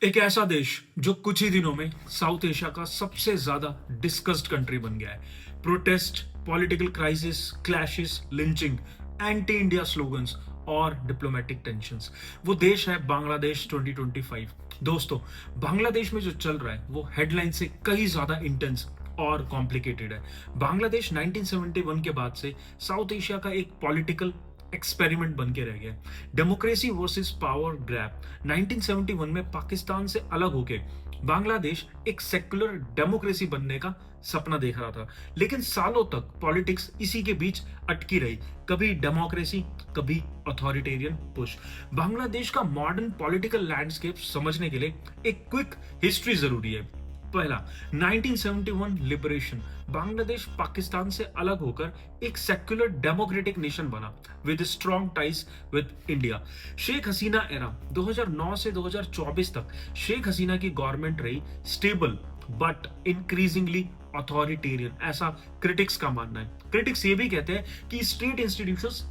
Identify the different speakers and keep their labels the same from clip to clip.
Speaker 1: एक ऐसा देश जो कुछ ही दिनों में साउथ एशिया का सबसे ज्यादा डिस्कस्ड कंट्री बन गया है। Protest, political crisis, clashes, lynching, anti India slogans और डिप्लोमेटिक टेंशंस। वो देश है बांग्लादेश 2025। दोस्तों, बांग्लादेश में जो चल रहा है वो हेडलाइन से कहीं ज्यादा इंटेंस और कॉम्प्लिकेटेड है। बांग्लादेश 1971 के बाद से साउथ एशिया का एक पॉलिटिकल एक्सपेरिमेंट बन के रह गया। Democracy versus power grab. 1971 में पाकिस्तान से अलग होके बांग्लादेश एक सेक्युलर डेमोक्रेसी बनने का सपना देख रहा था, लेकिन सालों तक पॉलिटिक्स इसी के बीच अटकी रही। कभी डेमोक्रेसी, कभी अथॉरिटेरियन पुश। बांग्लादेश का मॉडर्न पॉलिटिकल लैंडस्केप समझने के लिए एक क्विक हिस्ट्री जरूरी है। पहला, 1971 लिबरेशन। बांग्लादेश पाकिस्तान से अलग होकर एक सेक्युलर डेमोक्रेटिक नेशन बना with strong ties with India. Sheikh Hasina era 2009 से 2024 तक शेख हसीना की गवर्नमेंट रही स्टेबल बट इंक्रीजिंगली अथॉरिटेरियन, ऐसा क्रिटिक्स का मानना है। क्रिटिक्स ये भी कहते हैं कि स्टेट इंस्टीट्यूशंस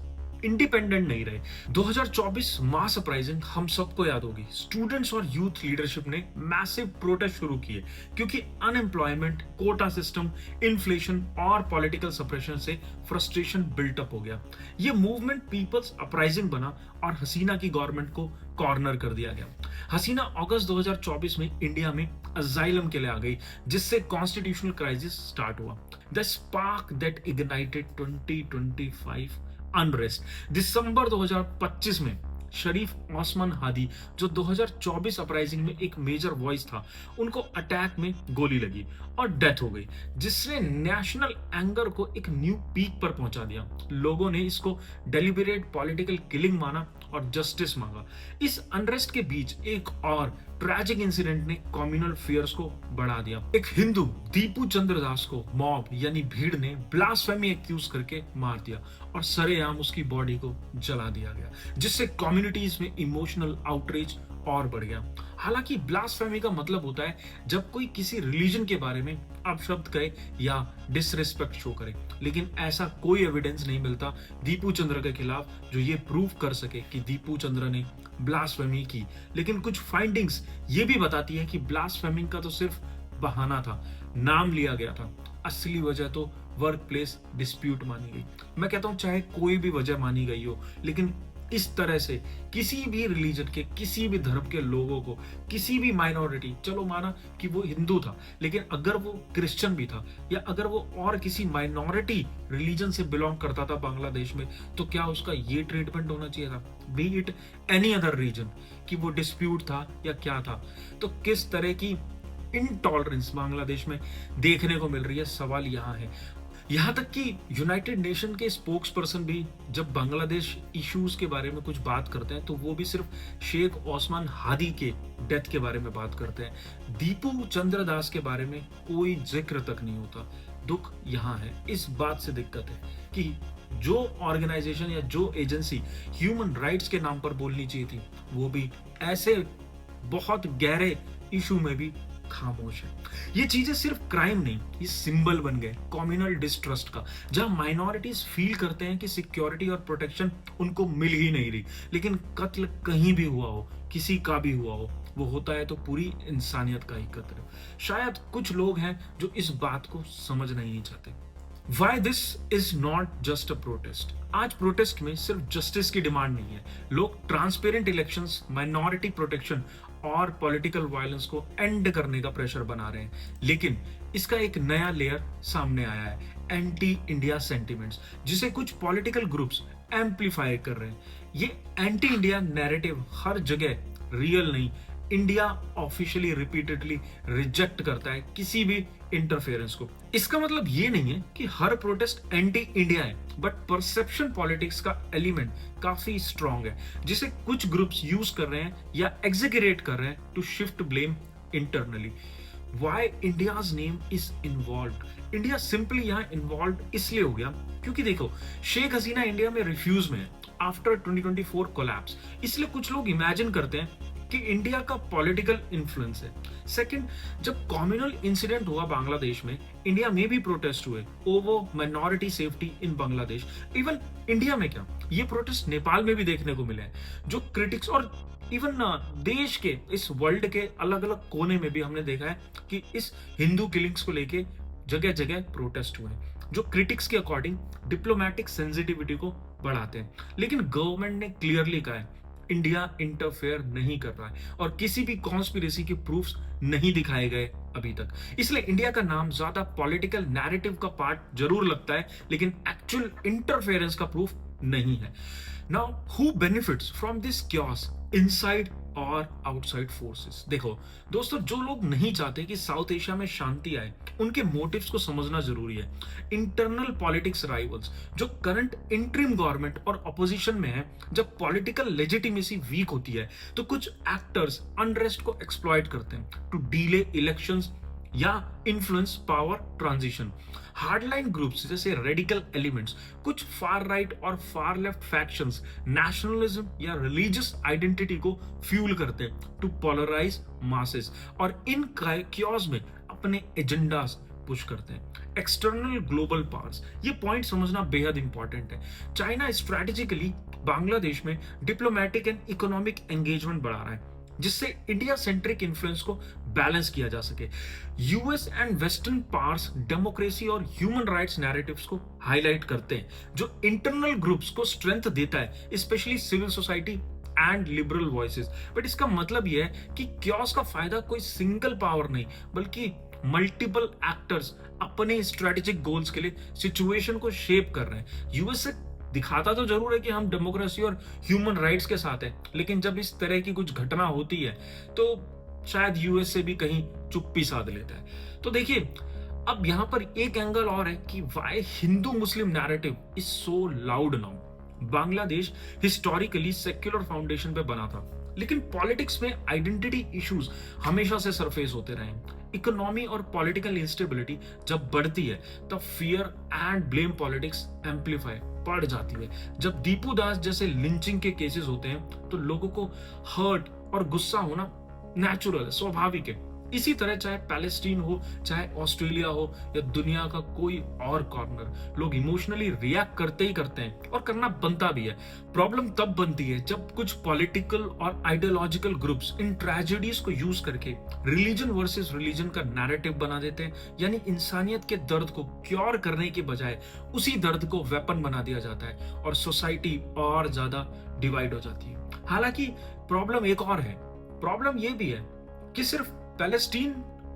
Speaker 1: इंडिपेंडेंट नहीं रहे। 2024 मास अपराइजिंग हम सबको याद होगी। स्टूडेंट्स और यूथ लीडरशिप ने मैसिव प्रोटेस्ट शुरू किए क्योंकि अनएम्प्लॉयमेंट, कोटा सिस्टम, इन्फ्लेशन और पॉलिटिकल सप्रेशन से फ्रस्ट्रेशन बिल्टअप हो गया। ये मूवमेंट पीपल्स अपराइजिंग बना और हसीना की गवर्नमेंट को कॉर्नर कर दिया गया। हसीना अगस्त 2024 में इंडिया में अजाइलम के लिए आ गई, जिससे कॉन्स्टिट्यूशनल क्राइसिस स्टार्ट हुआ। The spark that ignited 2025 unrest. दिसंबर 2025 में शरीफ ओस्मान हादी, जो 2024 अपराइजिंग में एक मेजर वॉइस था, उनको अटैक में गोली लगी और डेथ हो गई, जिसने नेशनल एंगर को एक न्यू पीक पर पहुंचा दिया। लोगों ने इसको डेलिबरेट पॉलिटिकल किलिंग माना और जस्टिस मांगा। इस अनरेस्ट के बीच एक और ट्रैजिक इंसिडेंट ने कम्युनल फियर्स को बढ़ा दिया। एक हिंदू दीपू चंद्र दास को मॉब यानी भीड़ ने ब्लास्फेमी एक्यूज करके मार दिया और सरेआम उसकी बॉडी को जला दिया गया, जिससे कम्युनिटीज में इमोशनल आउटरीच और बढ़ गया। हालांकि ब्लास्फेमी का मतलब होता है जब कोई किसी रिलीजन के बारे में अपशब्द कहे या डिसरिस्पेक्ट शो करे, लेकिन ऐसा कोई एविडेंस नहीं मिलता दीपू चंद्र के खिलाफ जो ये प्रूव कर सके कि दीपू चंद्र ने ब्लास्फेमी की। लेकिन कुछ फाइंडिंग्स ये भी बताती है कि ब्लास्फेमिंग का तो सिर्फ बहाना था, नाम लिया गया था। असली वजह तो वर्क प्लेस डिस्प्यूट मानी गई। मैं कहता हूं चाहे कोई भी वजह मानी गई हो, लेकिन इस तरह से किसी भी रिलीजन के, किसी भी धर्म के लोगों को, किसी भी माइनॉरिटी, चलो माना कि वो हिंदू था, लेकिन अगर वो क्रिश्चियन भी था या अगर वो और किसी माइनॉरिटी रिलीजन से बिलोंग करता था बांग्लादेश में, तो क्या उसका ये ट्रीटमेंट होना चाहिए था? Be it any other reason, कि वो डिस्प्यूट था या क्या था। तो किस तरह की इनटॉलरेंस बांग्लादेश में देखने को मिल रही है, सवाल यहाँ है। यहाँ तक कि यूनाइटेड नेशन के स्पोक्स पर्सन भी जब बांग्लादेश इश्यूज के बारे में कुछ बात करते हैं तो वो भी सिर्फ शेख ओस्मान हादी के डेथ के बारे में बात करते हैं। दीपू चंद्र दास के बारे में कोई जिक्र तक नहीं होता। दुख यहाँ है, इस बात से दिक्कत है कि जो ऑर्गेनाइजेशन या जो एजेंसी ह्यूमन राइट्स के नाम पर बोलनी चाहिए थी, वो भी ऐसे बहुत गहरे इशू में भी खामोश है। ये चीजें सिर्फ क्राइम नहीं, ये सिंबल बन गए कम्युनल डिस्ट्रस्ट का, जहां माइनॉरिटीज फील करते हैं कि सिक्योरिटी और प्रोटेक्शन उनको मिल ही नहीं रही। लेकिन कत्ल कहीं भी हुआ हो, किसी का भी हुआ हो, वो होता है तो पूरी इंसानियत का ही कत्ल। शायद कुछ लोग हैं जो इस बात को समझना ही नहीं चाहते। Why this is not just a protest? आज प्रोटेस्ट में सिर्फ जस्टिस की डिमांड नहीं है। लोग ट्रांसपेरेंट इलेक्शंस, माइनॉरिटी प्रोटेक्शन और पॉलिटिकल वायलेंस को एंड करने का प्रेशर बना रहे हैं। लेकिन इसका एक नया लेयर सामने आया है, एंटी इंडिया सेंटिमेंट्स, जिसे कुछ पॉलिटिकल ग्रुप्स एम्पलीफाई कर रहे हैं। ये एंटी इंडिया नैरेटिव हर जगह रियल नहीं, इंडिया ऑफिशियली रिपीटेडली रिजेक्ट करता है किसी भी इंटरफेरेंस को। इसका मतलब ये नहीं है कि हर प्रोटेस्ट एंटी इंडिया है, बट परसेप्शन पॉलिटिक्स का एलिमेंट काफी स्ट्रांग है, जिसे कुछ ग्रुप्स यूज कर रहे हैं या एग्जीक्यूट कर रहे हैं to shift blame internally. Why India's name is involved? India simply यहाँ इन्वॉल्व इसलिए हो गया क्योंकि देखो, शेख हसीना इंडिया में रिफ्यूज में है आफ्टर 2024 कोलैप्स। इसलिए कुछ लोग इमेजिन करते हैं कि इंडिया का पॉलिटिकल इन्फ्लुएंस है। सेकंड, जब कम्युनल इंसिडेंट हुआ बांग्लादेश में, इंडिया में भी प्रोटेस्ट हुए over minority safety in Bangladesh. Even India में क्या, ये प्रोटेस्ट नेपाल में भी देखने को मिले हैं। जो क्रिटिक्स और इवन देश के, इस वर्ल्ड के अलग अलग कोने में भी हमने देखा है कि इस हिंदू किलिंग्स को लेके जगह जगह प्रोटेस्ट हुए हैं, जो क्रिटिक्स के अकॉर्डिंग डिप्लोमेटिक सेंसिटिविटी को बढ़ाते हैं। लेकिन गवर्नमेंट ने क्लियरली कहा है इंडिया इंटरफेयर नहीं कर रहा है और किसी भी कॉन्स्पिरेसी के प्रूफ्स नहीं दिखाए गए अभी तक। इसलिए इंडिया का नाम ज्यादा पॉलिटिकल नैरेटिव का पार्ट जरूर लगता है, लेकिन एक्चुअल इंटरफेरेंस का प्रूफ नहीं है। Now who benefits from this chaos, inside और आउटसाइड फोर्सेस? देखो दोस्तों, जो लोग नहीं चाहते कि साउथ एशिया में शांति आए, उनके मोटिव्स को समझना जरूरी है। इंटरनल पॉलिटिक्स राइवल्स, जो करंट इंटरिम गवर्नमेंट और अपोजिशन में है, जब पॉलिटिकल लेजिटिमेसी वीक होती है तो कुछ एक्टर्स अनरेस्ट को एक्सप्लॉइट करते हैं टू डिले इलेक्शंस या influence power transition. Hardline groups जैसे रेडिकल एलिमेंट्स, कुछ फार राइट और फार लेफ्ट फैक्शंस नेशनलिज्म या रिलीजियस आइडेंटिटी को फ्यूल करते हैं टू पोलराइज मासेस और इन क्योस में अपने एजेंडास पुश करते हैं। एक्सटर्नल ग्लोबल पावर्स, ये पॉइंट समझना बेहद इंपॉर्टेंट है। चाइना स्ट्रेटेजिकली बांग्लादेश में डिप्लोमेटिक एंड इकोनॉमिक एंगेजमेंट बढ़ा रहा है, जिससे इंडिया सेंट्रिक इन्फ्लुएंस को बैलेंस किया जा सके। US and western powers democracy और ह्यूमन राइट्स नैरेटिव्स को हाईलाइट करते हैं, जो इंटरनल ग्रुप्स को स्ट्रेंथ देता है, especially civil society and liberal voices. But इसका मतलब यह है कि क्योस का फायदा कोई सिंगल पावर नहीं, बल्कि मल्टीपल एक्टर्स अपने स्ट्रेटेजिक गोल्स के लिए सिचुएशन को शेप कर रहे हैं। यूएस दिखाता तो जरूर है कि हम डेमोक्रेसी और ह्यूमन राइट्स के साथ हैं, लेकिन जब इस तरह की कुछ घटना होती है तो शायद यूएस से भी कहीं चुप्पी साध लेता है। तो देखिए, अब यहां पर एक एंगल और है कि why Hindu Muslim narrative is so loud now. Bangladesh historically secular foundation पे बना था, लेकिन पॉलिटिक्स में आइडेंटिटी इश्यूज हमेशा से सरफेस होते रहे। इकोनॉमी और पॉलिटिकल इंस्टेबिलिटी जब बढ़ती है तब fear and blame politics amplify बढ़ जाती है। जब दीपू दास जैसे लिंचिंग के केसेस होते हैं तो लोगों को हर्ट और गुस्सा होना नेचुरल है, स्वाभाविक है। इसी तरह चाहे पैलेस्टीन हो, चाहे ऑस्ट्रेलिया हो या दुनिया का कोई और कॉर्नर, लोग इमोशनली रिएक्ट करते ही करते हैं और करना बनता भी है। प्रॉब्लम तब बनती है जब कुछ पॉलिटिकल और आइडियोलॉजिकल ग्रुप्स इन ट्रेजेडीज को यूज करके रिलीजन वर्सेस रिलीजन का नैरेटिव बना देते हैं, यानी इंसानियत के दर्द को क्योर करने के बजाय उसी दर्द को वेपन बना दिया जाता है और सोसाइटी और ज्यादा डिवाइड हो जाती है। हालांकि प्रॉब्लम एक और है। प्रॉब्लम यह भी है कि सिर्फ पैलेस्टीन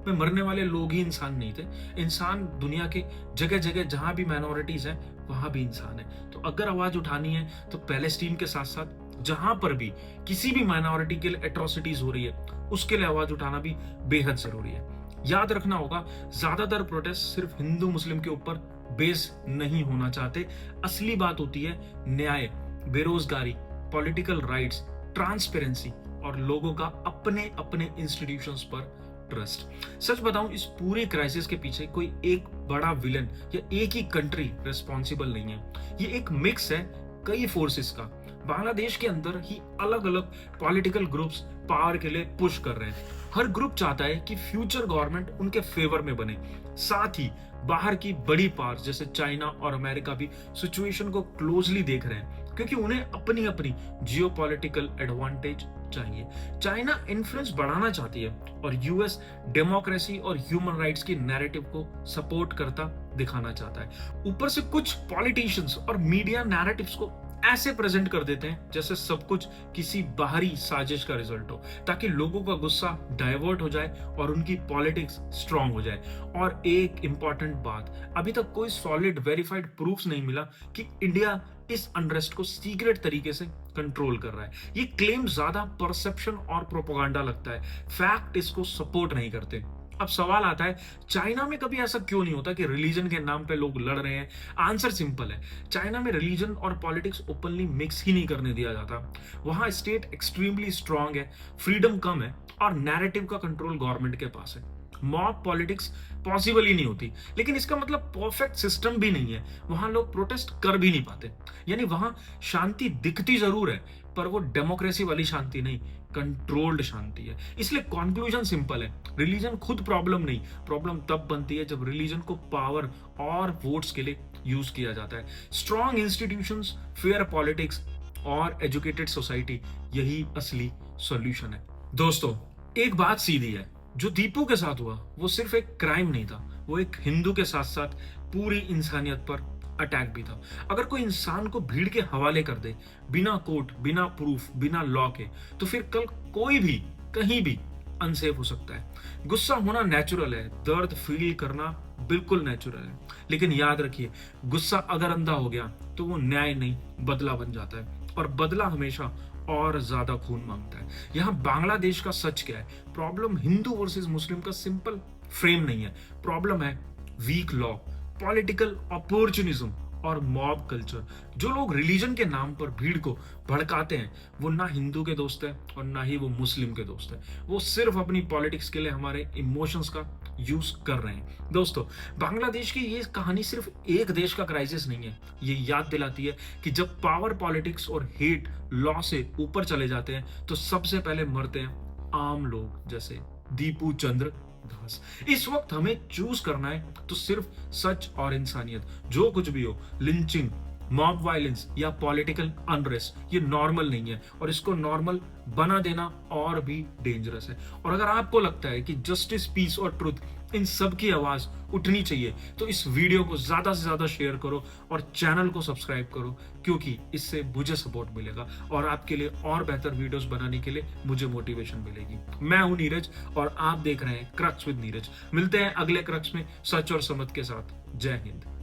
Speaker 1: में मरने वाले लोग ही इंसान नहीं थे। इंसान दुनिया के जगह जगह जहां भी माइनॉरिटीज हैं वहां भी इंसान है। तो अगर आवाज उठानी है तो पैलेस्टीन के साथ साथ जहां पर भी किसी भी माइनॉरिटी के लिए एट्रोसिटीज हो रही है उसके लिए आवाज उठाना भी बेहद जरूरी है। याद रखना होगा, ज्यादातर प्रोटेस्ट सिर्फ हिंदू मुस्लिम के ऊपर बेस नहीं होना चाहते। असली बात होती है न्याय, बेरोजगारी, पॉलिटिकल राइट्स, ट्रांसपेरेंसी और लोगों का अपने अपने इंस्टीट्यूशंस पर ट्रस्ट। सच बताऊं, इस पूरे क्राइसिस के पीछे कोई एक बड़ा विलन या एक ही कंट्री रिस्पॉन्सिबल नहीं है। ये एक मिक्स है कई फोर्सेस का। बांग्लादेश के अंदर ही अलग अलग पॉलिटिकल ग्रुप्स पावर के लिए पुश कर रहे हैं। हर ग्रुप चाहता है कि फ्यूचर गवर्नमेंट उनके फेवर में बने। साथ ही बाहर की बड़ी पावर्स जैसे चाइना और अमेरिका भी सिचुएशन को क्लोजली देख रहे हैं, क्योंकि उन्हें अपनी अपनी जियोपॉलिटिकल एडवांटेज चाहिए। चाइना इन्फ्लुएंस बढ़ाना चाहती है और यूएस डेमोक्रेसी और ह्यूमन राइट्स की नैरेटिव को सपोर्ट करता दिखाना चाहता है। ऊपर से कुछ पॉलिटिशियंस और मीडिया नैरेटिव्स को ऐसे प्रेजेंट कर देते हैं जैसे सब कुछ किसी बाहरी साजिश का रिजल्ट हो, ताकि लोगों का गुस्सा डाइवर्ट हो जाए और उनकी पॉलिटिक्स स्ट्रांग हो जाए। और एक इंपॉर्टेंट बात, अभी तक कोई सॉलिड वेरीफाइड प्रूफ्स नहीं मिला कि इंडिया इस अनरेस्ट को सीक्रेट तरीके से कंट्रोल कर रहा है। ये क्लेम ज्यादा परसेप्शन और प्रोपेगेंडा लगता है, फैक्ट इसको सपोर्ट नहीं करते। अब सवाल आता है, चाइना में कभी ऐसा क्यों नहीं होता कि रिलीजन के नाम पे लोग लड़ रहे हैं? आंसर सिंपल है, चाइना में रिलीजन और पॉलिटिक्स ओपनली मिक्स ही नहीं करने दिया जाता। वहां स्टेट एक्सट्रीमली स्ट्रांग है, फ्रीडम कम है और नैरेटिव का कंट्रोल गवर्नमेंट के पास है। मॉब पॉलिटिक्स पॉसिबल ही नहीं होती, लेकिन इसका मतलब परफेक्ट सिस्टम भी नहीं है, वहां लोग प्रोटेस्ट कर भी नहीं पाते। यानी वहां शांति दिखती जरूर है, पर वो डेमोक्रेसी वाली शांति नहीं, कंट्रोल्ड शांति है। इसलिए कंक्लूजन सिंपल है, रिलीजन खुद प्रॉब्लम नहीं, प्रॉब्लम तब बनती है जब रिलीजन को पावर और वोट्स के लिए यूज किया जाता है। स्ट्रॉन्ग इंस्टीट्यूशंस, फेयर पॉलिटिक्स और एजुकेटेड सोसाइटी, यही असली सॉल्यूशन है। दोस्तों, एक बात सीधी है, जो दीपू के साथ हुआ वो सिर्फ एक क्राइम नहीं था, वो एक हिंदू के साथ साथ पूरी इंसानियत पर अटैक भी था। अगर कोई इंसान को भीड़ के हवाले कर दे, बिना कोर्ट, बिना प्रूफ, बिना लॉ के, तो फिर कल कोई भी कहीं भी अनसेफ हो सकता है। गुस्सा होना नेचुरल है, दर्द फील करना बिल्कुल नेचुरल है, लेकिन याद रखिए, गुस्सा अगर अंधा हो गया तो वो न्याय नहीं, बदला बन जाता है, और बदला हमेशा और ज्यादा खून मांगता है। यहाँ बांग्लादेश का सच क्या है? प्रॉब्लम हिंदू वर्सेस मुस्लिम का सिंपल फ्रेम नहीं है, प्रॉब्लम है वीक लॉ, पॉलिटिकल अपॉर्चुनिज्म और मॉब कल्चर। जो लोग रिलीजन के नाम पर भीड़ को भड़काते हैं, वो ना हिंदू के दोस्त है और ना ही वो मुस्लिम के दोस्त है, वो सिर्फ अपनी पॉलिटिक्स के लिए हमारे इमोशंस का यूज कर रहे हैं। दोस्तों, बांग्लादेश की ये कहानी सिर्फ एक देश का क्राइसिस नहीं है, ये याद दिलाती है कि जब पावर, पॉलिटिक्स और हेट लॉ से ऊपर चले जाते हैं तो सबसे पहले मरते हैं आम लोग, जैसे दीपू चंद्र दास। इस वक्त हमें चूज करना है तो सिर्फ सच और इंसानियत। जो कुछ भी हो, लिंचिंग, मॉब वायलेंस या पॉलिटिकल अनरेस्ट, ये नॉर्मल नहीं है, और इसको नॉर्मल बना देना और भी डेंजरस है। और अगर आपको लगता है कि जस्टिस, पीस और ट्रुथ, इन सब की आवाज उठनी चाहिए, तो इस वीडियो को ज्यादा से ज्यादा शेयर करो और चैनल को सब्सक्राइब करो, क्योंकि इससे मुझे सपोर्ट मिलेगा और आपके लिए और बेहतर वीडियोस बनाने के लिए मुझे मोटिवेशन मिलेगी। मैं हूं नीरज और आप देख रहे हैं क्रक्स विद नीरज। मिलते हैं अगले क्रक्स में सच और समझ के साथ। जय हिंद।